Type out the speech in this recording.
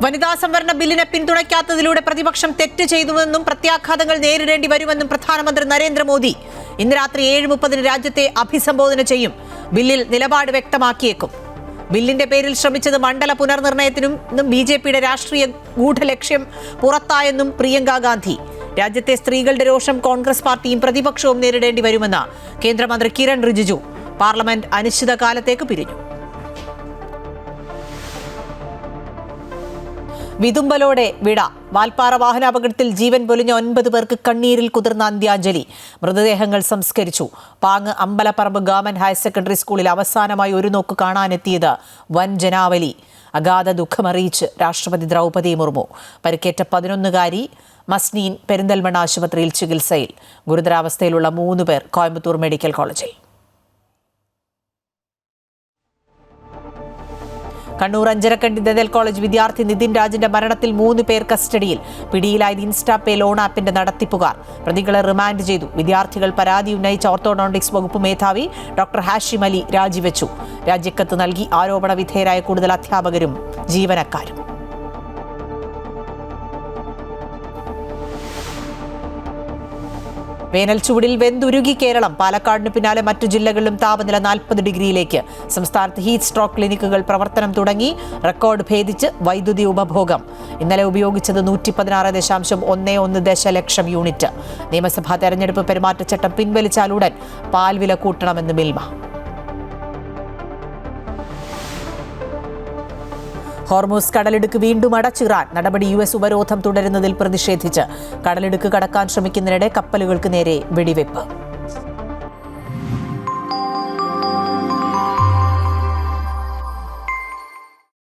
വനിതാ സംവരണ ബില്ലിനെ പിന്തുണയ്ക്കാത്തതിലൂടെ പ്രതിപക്ഷം തെറ്റ് ചെയ്തുവെന്നും പ്രത്യാഘാതങ്ങൾ നേരിടേണ്ടി വരുമെന്നും പ്രധാനമന്ത്രി നരേന്ദ്രമോദി ഇന്ന് രാത്രി 7:30 രാജ്യത്തെ അഭിസംബോധന ചെയ്യും. ബില്ലിൽ നിലപാട് വ്യക്തമാക്കിയേക്കും. ബില്ലിന്റെ പേരിൽ ശ്രമിച്ചത് മണ്ഡല പുനർനിർണയത്തിനും ബിജെപിയുടെ രാഷ്ട്രീയ ഗൂഢലക്ഷ്യം പുറത്തായെന്നും പ്രിയങ്ക ഗാന്ധി. രാജ്യത്തെ സ്ത്രീകളുടെ രോഷം കോൺഗ്രസ് പാർട്ടിയും പ്രതിപക്ഷവും നേരിടേണ്ടി വരുമെന്ന് കേന്ദ്രമന്ത്രി കിരൺ റിജിജു. പാർലമെന്റ് അനിശ്ചിതകാലത്തേക്ക് പിരിഞ്ഞു. വിതുമ്പലോടെ വിട. വാൽപ്പാറ വാഹനാപകടത്തിൽ ജീവൻ പൊലിഞ്ഞ 9 പേർക്ക് കണ്ണീരിൽ കുതിർന്ന അന്ത്യാഞ്ജലി. മൃതദേഹങ്ങൾ സംസ്കരിച്ചു. പാങ്ങ് അമ്പലപ്പറമ്പ് ഗവൺമെന്റ് ഹയർ സെക്കൻഡറി സ്കൂളിൽ അവസാനമായി ഒരു നോക്ക് കാണാനെത്തിയത് വൻ ജനാവലി. അഗാധ ദുഃഖമറിയിച്ച് രാഷ്ട്രപതി ദ്രൗപദി മുർമു. പരിക്കേറ്റ 11-കാരി മസ്നീൻ പെരിന്തൽമണ്ണ ആശുപത്രിയിൽ ചികിത്സയിൽ. ഗുരുതരാവസ്ഥയിലുള്ള 3 പേർ കോയമ്പത്തൂർ മെഡിക്കൽ കോളേജിൽ. കണ്ണൂർ അഞ്ചരക്കണ്ടി ദന്തൽ കോളേജ് വിദ്യാർത്ഥി നിതിൻ രാജിന്റെ മരണത്തിൽ 3 പേർ കസ്റ്റഡിയിൽ. പിടിയിലായത് ഇൻസ്റ്റാപേ ലോൺ ആപ്പിന്റെ നടത്തിപ്പുകാർ. പ്രതികളെ റിമാൻഡ് ചെയ്തു. വിദ്യാർത്ഥികൾ പരാതി ഉന്നയിച്ച ഓർത്തോഡോണ്ടിക്സ് വകുപ്പ് മേധാവി ഡോക്ടർ ഹാഷിം അലി രാജിവെച്ചു. രാജിക്കത്ത് നൽകി ആരോപണ വിധേയരായ കൂടുതൽ അധ്യാപകരും ജീവനക്കാരും. വേനൽ ചൂടിൽ വെന്തുരുകി കേരളം. പാലക്കാടിന് പിന്നാലെ മറ്റു ജില്ലകളിലും താപനില 40 ഡിഗ്രിയിലേക്ക്. സംസ്ഥാനത്ത് ഹീറ്റ് സ്ട്രോക്ക് ക്ലിനിക്കുകൾ പ്രവർത്തനം തുടങ്ങി. റെക്കോർഡ് ഭേദിച്ച് വൈദ്യുതി ഉപഭോഗം. ഇന്നലെ ഉപയോഗിച്ചത് 116.11 ദശലക്ഷം യൂണിറ്റ്. നിയമസഭാ തെരഞ്ഞെടുപ്പ് പെരുമാറ്റച്ചട്ടം പിൻവലിച്ചാലുടൻ പാൽ വില കൂട്ടണമെന്ന് മിൽമ. ഹോർമൂസ് കടലിടുക്ക് വീണ്ടും അടച്ചിറാൻ. നടപടി US ഉപരോധം തുടരുന്നതിൽ പ്രതിഷേധിച്ച്. കടലിടുക്ക് കടക്കാൻ ശ്രമിക്കുന്നതിനിടെ കപ്പലുകൾക്ക് നേരെ വെടിവെപ്പ്.